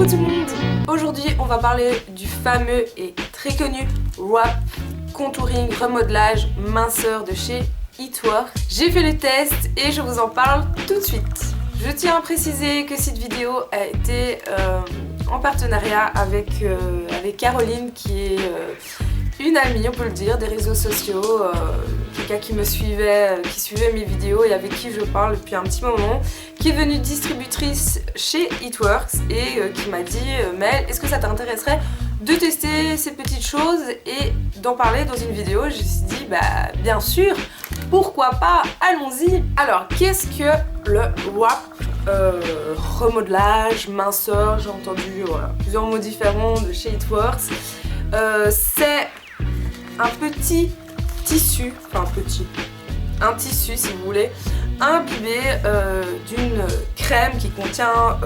tout le monde. Aujourd'hui on va parler du fameux et très connu WAP, contouring, remodelage, minceur de chez It Works. J'ai fait le test et je vous en parle tout de suite. Je tiens à préciser que cette vidéo a été en partenariat avec Caroline qui est une amie, on peut le dire, des réseaux sociaux, quelqu'un qui me suivait, qui suivait mes vidéos et avec qui je parle depuis un petit moment, qui est devenue distributrice chez It Works et qui m'a dit Mel, est-ce que ça t'intéresserait de tester ces petites choses et d'en parler dans une vidéo? Je me suis dit bah bien sûr, pourquoi pas, allons-y. Alors qu'est-ce que le WAP, remodelage, minceur, j'ai entendu voilà, plusieurs mots différents de chez It Works. C'est un petit tissu, enfin un tissu si vous voulez, imbibé d'une crème qui contient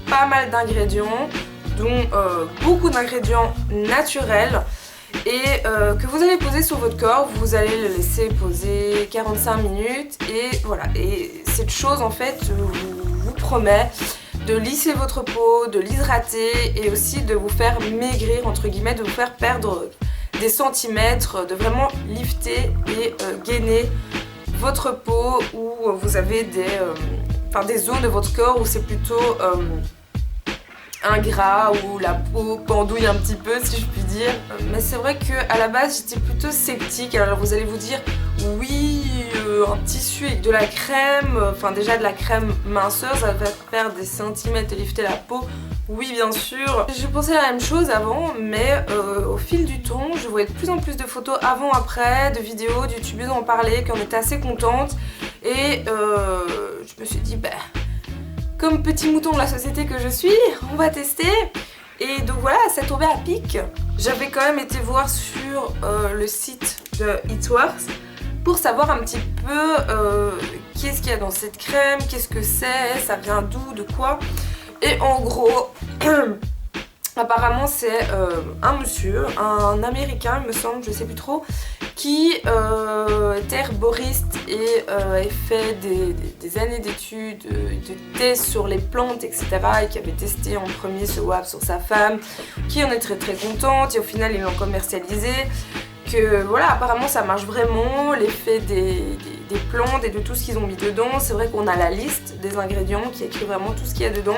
pas mal d'ingrédients, dont beaucoup d'ingrédients naturels et que vous allez poser sur votre corps. Vous allez le laisser poser 45 minutes et voilà, et cette chose en fait vous promet de lisser votre peau, de l'hydrater et aussi de vous faire maigrir, entre guillemets, de vous faire perdre des centimètres, de vraiment lifter et gainer votre peau où vous avez des zones de votre corps où c'est plutôt ingrat, où la peau pendouille un petit peu si je puis dire. Mais c'est vrai qu'à la base j'étais plutôt sceptique. Alors vous allez vous dire oui, un tissu avec de la crème, enfin déjà de la crème minceur, ça va faire des centimètres et lifter la peau. Oui bien sûr, je pensais la même chose avant, mais au fil du temps je voyais de plus en plus de photos avant-après, de vidéos, de youtubeuses en parlaient, qui en étaient assez contentes et je me suis dit bah comme petit mouton de la société que je suis, on va tester. Et donc voilà, ça tombait à pic. J'avais quand même été voir sur le site de It Works pour savoir un petit peu qu'est-ce qu'il y a dans cette crème, qu'est-ce que c'est, ça vient d'où, de quoi. Et en gros, apparemment c'est un monsieur, un américain il me semble, je sais plus trop, qui était herboriste et a fait des années d'études, de tests sur les plantes, etc. et qui avait testé en premier ce WAP sur sa femme, qui en est très très contente et au final ils l'ont commercialisé. Que voilà, apparemment ça marche vraiment, l'effet des plantes et de tout ce qu'ils ont mis dedans. C'est vrai qu'on a la liste des ingrédients qui écrit vraiment tout ce qu'il y a dedans.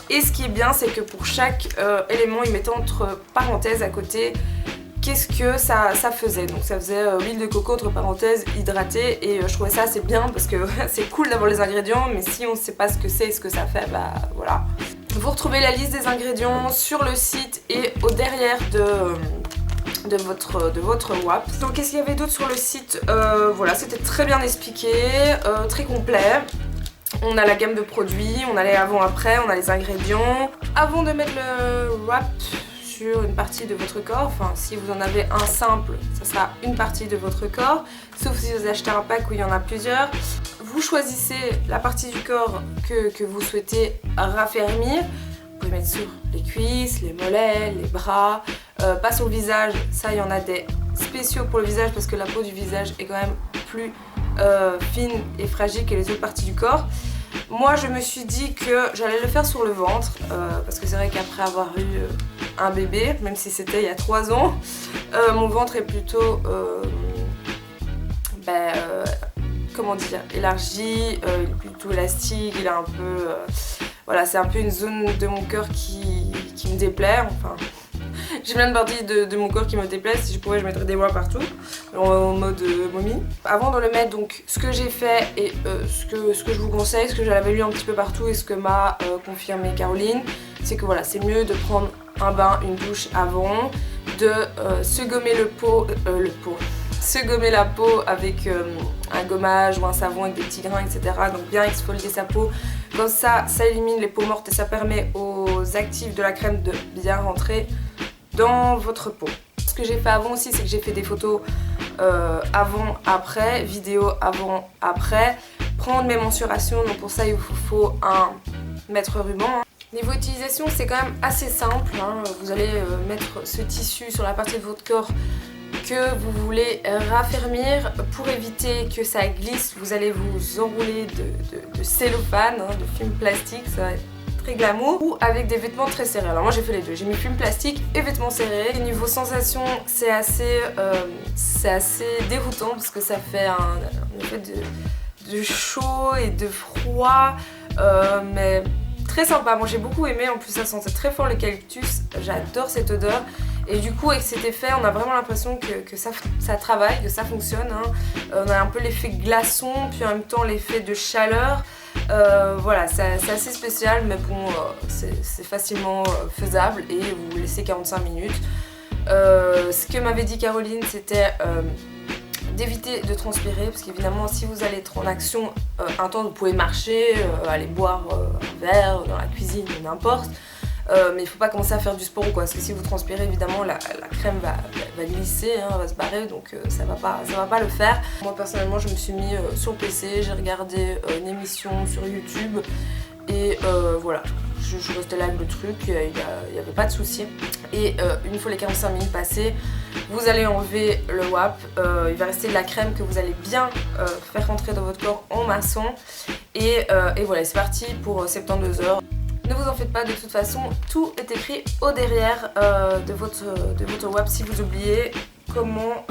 Et ce qui est bien, c'est que pour chaque élément, ils mettaient entre parenthèses à côté qu'est-ce que ça faisait. Donc ça faisait huile de coco entre parenthèses hydratée et je trouvais ça assez bien parce que c'est cool d'avoir les ingrédients, mais si on ne sait pas ce que c'est et ce que ça fait, bah voilà. Vous retrouvez la liste des ingrédients sur le site et au derrière de votre WAP. Donc qu'est-ce qu'il y avait d'autre sur le site? Voilà, c'était très bien expliqué, très complet. On a la gamme de produits, on a les avant-après, on a les ingrédients. Avant de mettre le WAP sur une partie de votre corps, enfin si vous en avez un simple, ça sera une partie de votre corps, sauf si vous achetez un pack où il y en a plusieurs. Vous choisissez la partie du corps que vous souhaitez raffermir. Vous pouvez mettre sur les cuisses, les mollets, les bras, pas sur le visage, ça il y en a des spéciaux pour le visage parce que la peau du visage est quand même plus fine et fragile que les autres parties du corps. Moi je me suis dit que j'allais le faire sur le ventre parce que c'est vrai qu'après avoir eu un bébé, même si c'était il y a 3 ans, mon ventre est plutôt comment dire, élargi, il est plutôt élastique, il est un peu voilà, c'est un peu une zone de mon corps qui me déplaît, enfin j'ai plein de parties de mon corps qui me déplaisent. Si je pouvais, je mettrais des WAP partout en mode momie. Avant de le mettre, donc ce que j'ai fait et ce que je vous conseille, ce que j'avais lu un petit peu partout et ce que m'a confirmé Caroline, c'est que voilà, c'est mieux de prendre un bain, une douche avant, de se gommer se gommer la peau avec un gommage ou un savon avec des petits grains, etc. Donc bien exfolier sa peau. Comme ça élimine les peaux mortes et ça permet aux actifs de la crème de bien rentrer dans votre peau. Ce que j'ai fait avant aussi, c'est que j'ai fait des photos avant-après, vidéo avant-après, prendre mes mensurations. Donc pour ça, il vous faut un mètre ruban. Niveau utilisation, c'est quand même assez simple, hein. Vous allez mettre ce tissu sur la partie de votre corps que vous voulez raffermir. Pour éviter que ça glisse, vous allez vous enrouler de cellophane, de film plastique, ça va être très glamour ou avec des vêtements très serrés. Alors moi j'ai fait les deux, j'ai mis plume plastique et vêtements serrés. Et niveau sensation c'est assez déroutant parce que ça fait un effet de chaud et de froid, mais très sympa. Moi j'ai beaucoup aimé, en plus ça sentait très fort l'eucalyptus, j'adore cette odeur. Et du coup avec cet effet on a vraiment l'impression que ça travaille, que ça fonctionne, hein. On a un peu l'effet glaçon puis en même temps l'effet de chaleur. Voilà, c'est assez spécial mais bon c'est facilement faisable et vous laissez 45 minutes. Ce que m'avait dit Caroline c'était d'éviter de transpirer parce qu'évidemment si vous allez être en action intense vous pouvez marcher, aller boire un verre dans la cuisine ou n'importe. Mais il faut pas commencer à faire du sport ou quoi, parce que si vous transpirez évidemment la crème va glisser, hein, va se barrer, donc ça va pas le faire. Moi personnellement je me suis mis sur le PC, j'ai regardé une émission sur YouTube et voilà, je restais là avec le truc, il n'y avait pas de souci. Et une fois les 45 minutes passées, vous allez enlever le WAP, il va rester de la crème que vous allez bien faire rentrer dans votre corps en massant. Et voilà, c'est parti pour 72 heures. Ne vous en faites pas, de toute façon, tout est écrit au derrière de votre WAP si vous oubliez comment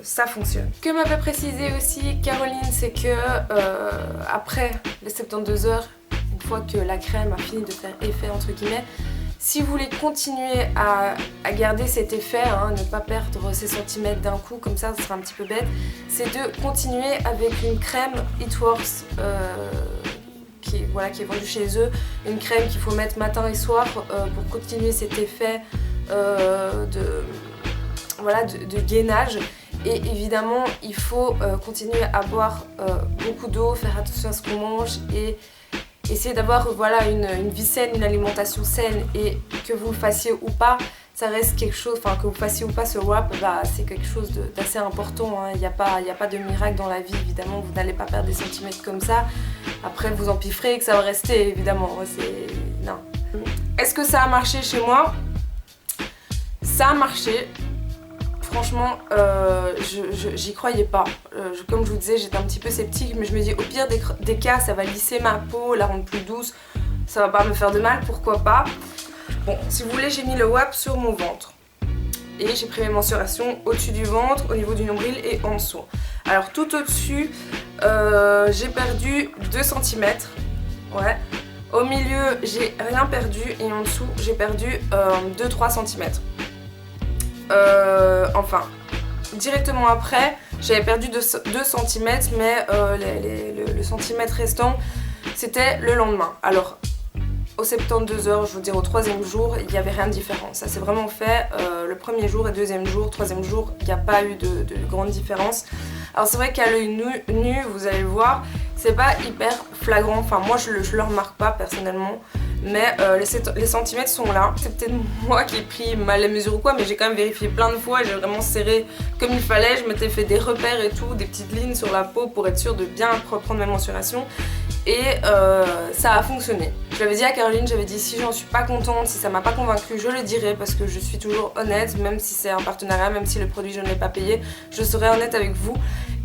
ça fonctionne. Ce que m'avait précisé aussi Caroline, c'est que après les 72 heures, une fois que la crème a fini de faire effet entre guillemets, si vous voulez continuer à garder cet effet, hein, ne pas perdre ces centimètres d'un coup, comme ça sera un petit peu bête, c'est de continuer avec une crème It Works qui est vendue chez eux, une crème qu'il faut mettre matin et soir pour continuer cet effet de gainage. Et évidemment il faut continuer à boire beaucoup d'eau, faire attention à ce qu'on mange et essayer d'avoir une vie saine, une alimentation saine, et que vous le fassiez ou pas, ça reste quelque chose, enfin que vous fassiez ou pas ce WAP, c'est quelque chose d'assez important, hein. Il n'y a pas de miracle dans la vie, évidemment, vous n'allez pas perdre des centimètres comme ça, après vous empifferez et que ça va rester, évidemment, non. Est-ce que ça a marché chez moi? Ça a marché. Franchement, j'y croyais pas. Comme je vous disais, j'étais un petit peu sceptique, mais je me dis au pire des cas, ça va lisser ma peau, la rendre plus douce, ça va pas me faire de mal, pourquoi pas. Bon, si vous voulez, j'ai mis le WAP sur mon ventre. Et j'ai pris mes mensurations au-dessus du ventre, au niveau du nombril et en dessous. Alors tout au-dessus, j'ai perdu 2 cm. Ouais. Au milieu, j'ai rien perdu et en dessous, j'ai perdu 2-3 cm. Enfin, directement après, j'avais perdu 2 cm, mais le centimètre restant, c'était le lendemain. Alors, aux 72 heures, je veux dire au 3e jour, il n'y avait rien de différent. Ça s'est vraiment fait le 1er jour et 2e jour, 3e jour, il n'y a pas eu de grande différence. Alors c'est vrai qu'à l'œil nu, vous allez le voir, c'est pas hyper flagrant, enfin moi je le remarque pas personnellement. Mais les centimètres sont là. C'est peut-être moi qui ai pris mal les mesures ou quoi, mais j'ai quand même vérifié plein de fois, j'ai vraiment serré comme il fallait, je m'étais fait des repères et tout, des petites lignes sur la peau pour être sûre de bien reprendre mes mensurations. Et ça a fonctionné. Je l'avais dit à Caroline, j'avais dit si j'en suis pas contente, si ça m'a pas convaincue, je le dirai parce que je suis toujours honnête, même si c'est un partenariat, même si le produit je ne l'ai pas payé, je serai honnête avec vous.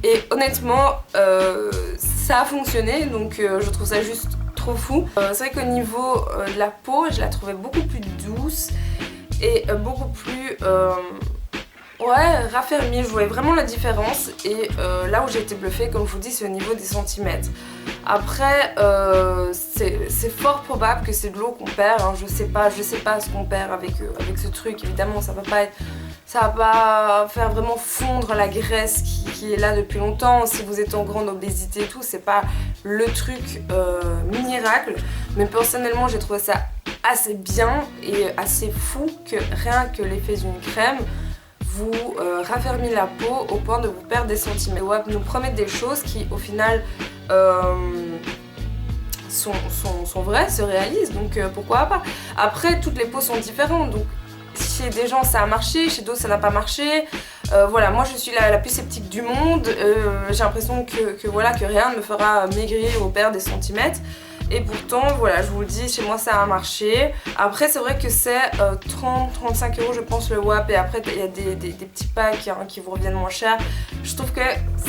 Et honnêtement, ça a fonctionné, donc je trouve ça juste fou. C'est vrai qu'au niveau de la peau, je la trouvais beaucoup plus douce et beaucoup plus raffermie. Je voyais vraiment la différence et là où j'ai été bluffée, comme je vous dis, c'est au niveau des centimètres. Après, c'est fort probable que c'est de l'eau qu'on perd, hein. Je sais pas ce qu'on perd avec ce truc. Évidemment, ça va pas faire vraiment fondre la graisse qui est là depuis longtemps. Si vous êtes en grande obésité et tout, c'est pas le truc miracle. Mais personnellement, j'ai trouvé ça assez bien et assez fou que rien que l'effet d'une crème vous raffermit la peau au point de vous perdre des centimètres. Les WAP nous promettent des choses qui, au final, sont vraies, se réalisent, donc pourquoi pas. Après, toutes les peaux sont différentes, donc chez des gens ça a marché, chez d'autres ça n'a pas marché. Voilà, moi je suis la plus sceptique du monde. J'ai l'impression que rien ne me fera maigrir ou perdre des centimètres. Et pourtant, voilà, je vous le dis, chez moi ça a marché. Après, c'est vrai que c'est 30-35 € je pense le WAP. Et après, il y a des petits packs hein, qui vous reviennent moins cher. Je trouve que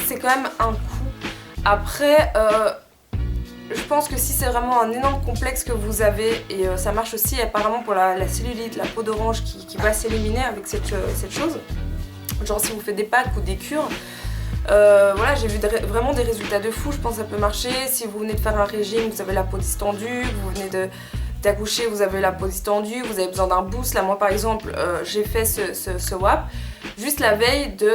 c'est quand même un coût. Après, je pense que si c'est vraiment un énorme complexe que vous avez, et ça marche aussi apparemment pour la cellulite, la peau d'orange qui va s'éliminer avec cette chose, genre si vous faites des packs ou des cures, voilà, j'ai vu vraiment des résultats de fou. Je pense que ça peut marcher. Si vous venez de faire un régime, vous avez la peau distendue, vous venez d'accoucher, vous avez la peau distendue, vous avez besoin d'un boost. Là moi par exemple, j'ai fait ce WAP juste la veille de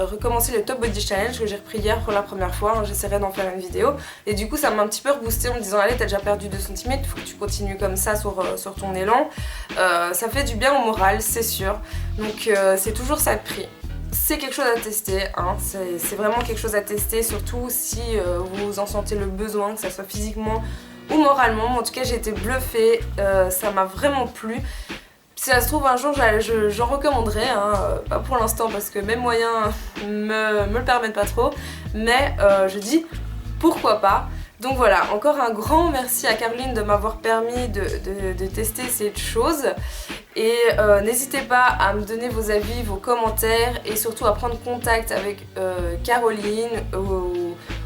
recommencer le Top Body Challenge que j'ai repris hier pour la première fois, hein. J'essaierai d'en faire une vidéo et du coup ça m'a un petit peu reboosté en me disant allez, t'as déjà perdu 2 cm, il faut que tu continues comme ça sur ton élan. Ça fait du bien au moral, c'est sûr, donc c'est toujours ça de prix. C'est quelque chose à tester, hein. C'est vraiment quelque chose à tester, surtout si vous en sentez le besoin, que ça soit physiquement ou moralement. En tout cas j'ai été bluffée, ça m'a vraiment plu. Si ça se trouve un jour j'en recommanderais, hein. Pas pour l'instant parce que mes moyens me le permettent pas trop, mais je dis pourquoi pas. Donc voilà, encore un grand merci à Caroline de m'avoir permis de tester cette chose. Et n'hésitez pas à me donner vos avis, vos commentaires et surtout à prendre contact avec Caroline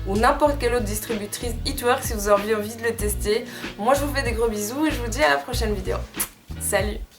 ou n'importe quelle autre distributrice Eatwork si vous avez envie de le tester. Moi je vous fais des gros bisous et je vous dis à la prochaine vidéo. Salut!